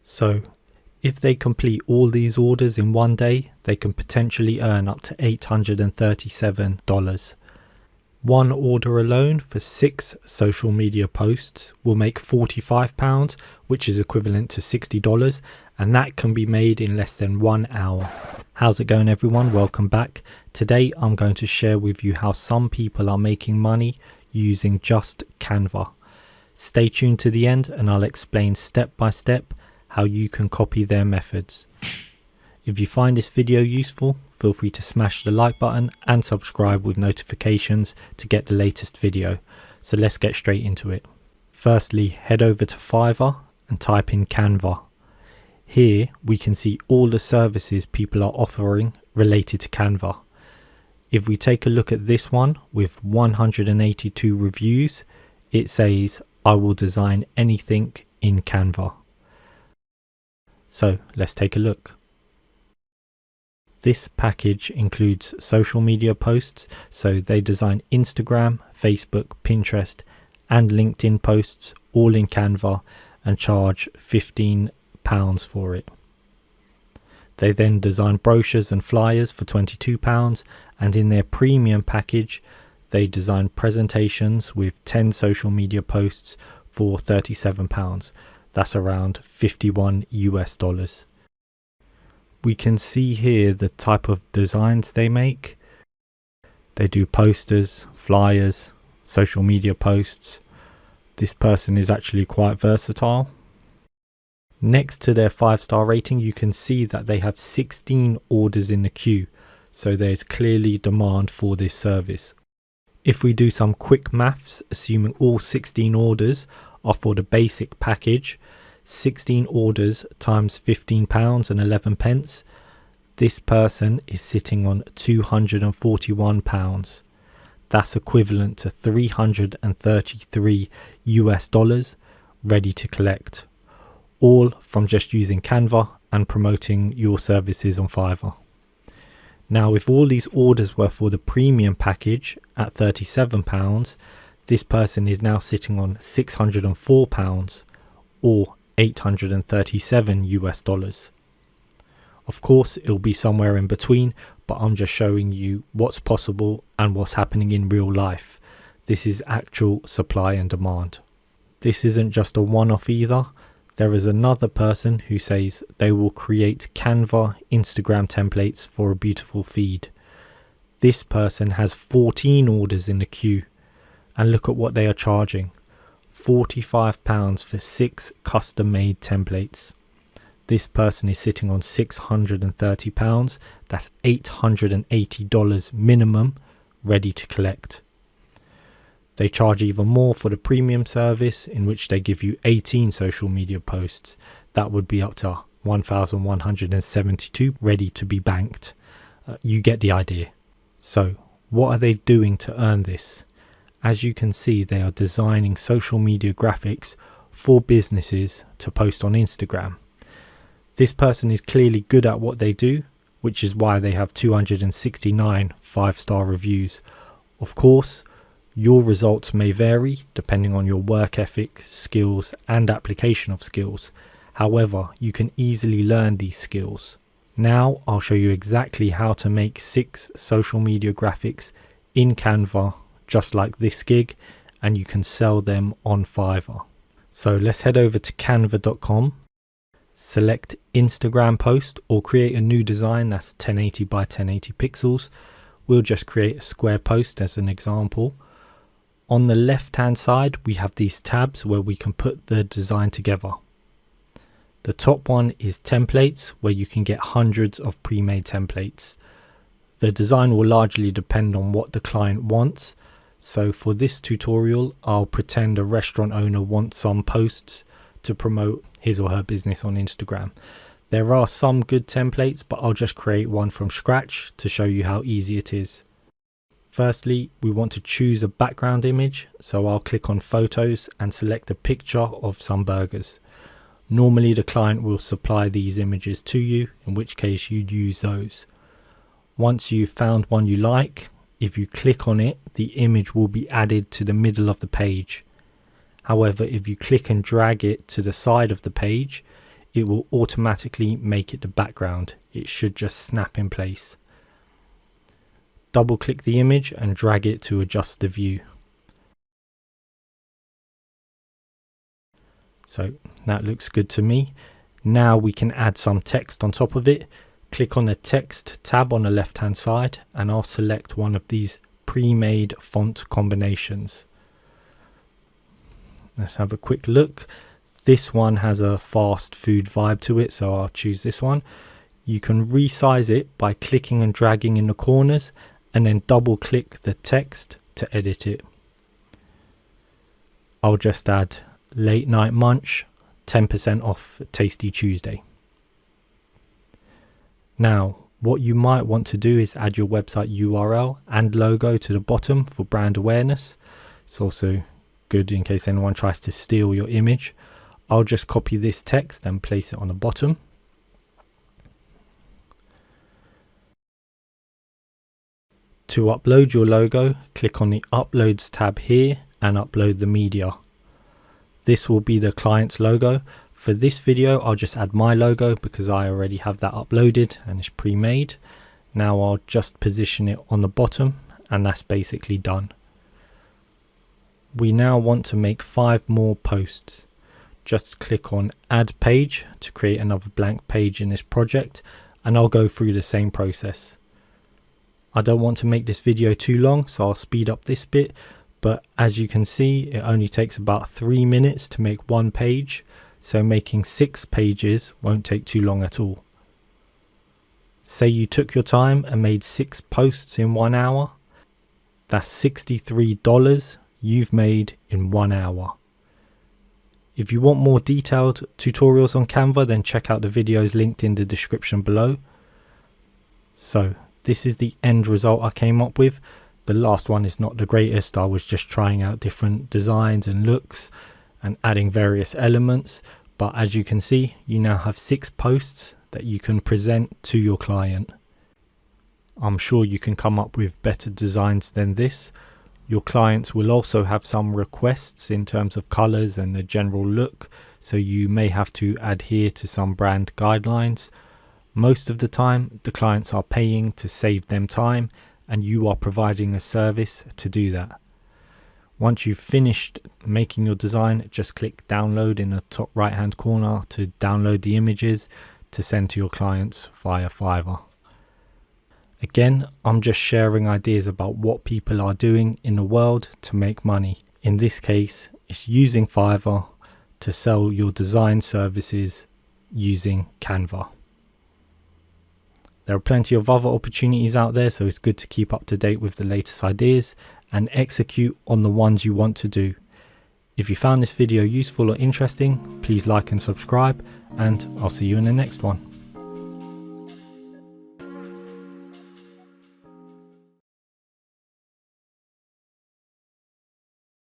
So if they complete all these orders in one day, they can potentially earn up to $837. One order alone for 6 social media posts will make £45, which is equivalent to $60, and that can be made in less than 1 hour. How's it going, everyone? Welcome back. Today I'm going to share with you how some people are making money using just Canva. Stay tuned to the end and I'll explain step by step how you can copy their methods. If you find this video useful, feel free to smash the like button and subscribe with notifications to get the latest video. So let's get straight into it. Firstly, head over to Fiverr and type in Canva. Here we can see all the services people are offering related to Canva. If we take a look at this one with 182 reviews, it says, "I will design anything in Canva." So let's take a look. This package includes social media posts, so they design Instagram, Facebook, Pinterest and LinkedIn posts all in Canva and charge £15 for it. They then design brochures and flyers for £22, and in their premium package they design presentations with 10 social media posts for £37. That's around $51 US. We can see here the type of designs they make. They do posters, flyers, social media posts. This person is actually quite versatile. Next to their 5-star rating, you can see that they have 16 orders in the queue, so there's clearly demand for this service. If we do some quick maths, assuming all 16 orders are for the basic package, 16 orders times £15 and 11 pence, this person is sitting on £241. That's equivalent to $333 US ready to collect, all from just using Canva and promoting your services on Fiverr. Now, if all these orders were for the premium package at £37, this person is now sitting on £604 or $837 US. Of course, it'll be somewhere in between, but I'm just showing you what's possible and what's happening in real life. This is actual supply and demand. This isn't just a one-off either. There is another person who says they will create Canva Instagram templates for a beautiful feed. This person has 14 orders in the queue, and look at what they are charging. £45 for 6 custom-made templates. This person is sitting on £630. That's $880 minimum ready to collect. They charge even more for the premium service, in which they give you 18 social media posts. That would be up to 1,172 ready to be banked. You get the idea. So what are they doing to earn this? As you can see, they are designing social media graphics for businesses to post on Instagram. This person is clearly good at what they do, which is why they have 269 5-star reviews. Of course, your results may vary depending on your work ethic, skills and application of skills. However, you can easily learn these skills. Now I'll show you exactly how to make 6 social media graphics in Canva, just like this gig, and you can sell them on Fiverr. So let's head over to canva.com, select Instagram post or create a new design that's 1080 by 1080 pixels. We'll just create a square post as an example. On the left hand side we have these tabs where we can put the design together. The top one is templates, where you can get hundreds of pre-made templates. The design will largely depend on what the client wants. So for this tutorial, I'll pretend a restaurant owner wants some posts to promote his or her business on Instagram. There are some good templates, but I'll just create one from scratch to show you how easy it is. Firstly, we want to choose a background image. So I'll click on photos and select a picture of some burgers. Normally the client will supply these images to you, in which case you'd use those. Once you've found one you like, if you click on it, the image will be added to the middle of the page. However, if you click and drag it to the side of the page, it will automatically make it the background. It should just snap in place. Double click the image and drag it to adjust the view. So that looks good to me. Now we can add some text on top of it. Click on the text tab on the left hand side and I'll select one of these pre-made font combinations. Let's have a quick look. This one has a fast food vibe to it, so I'll choose this one. You can resize it by clicking and dragging in the corners and then double click the text to edit it. I'll just add late night munch, 10% off Tasty Tuesday. Now, what you might want to do is add your website URL and logo to the bottom for brand awareness. It's also good in case anyone tries to steal your image. I'll just copy this text and place it on the bottom. To upload your logo, click on the Uploads tab here and upload the media. This will be the client's logo. For this video, I'll just add my logo because I already have that uploaded and it's pre-made. Now I'll just position it on the bottom and that's basically done. We now want to make 5 more posts. Just click on Add Page to create another blank page in this project, and I'll go through the same process. I don't want to make this video too long, so I'll speed up this bit, but as you can see, it only takes about 3 minutes to make one page, so making 6 pages won't take too long at all. Say you took your time and made 6 posts in 1 hour. That's $63 you've made in 1 hour. If you want more detailed tutorials on Canva, then check out the videos linked in the description below. So this is the end result I came up with. The last one is not the greatest. I was just trying out different designs and looks and adding various elements. But as you can see, you now have 6 posts that you can present to your client. I'm sure you can come up with better designs than this. Your clients will also have some requests in terms of colors and the general look, so you may have to adhere to some brand guidelines. Most of the time, the clients are paying to save them time, and you are providing a service to do that. Once you've finished making your design, just click download in the top right hand corner to download the images to send to your clients via Fiverr. Again, I'm just sharing ideas about what people are doing in the world to make money. In this case, it's using Fiverr to sell your design services using Canva. There are plenty of other opportunities out there, so it's good to keep up to date with the latest ideas and execute on the ones you want to do. If you found this video useful or interesting, please like and subscribe, and I'll see you in the next one.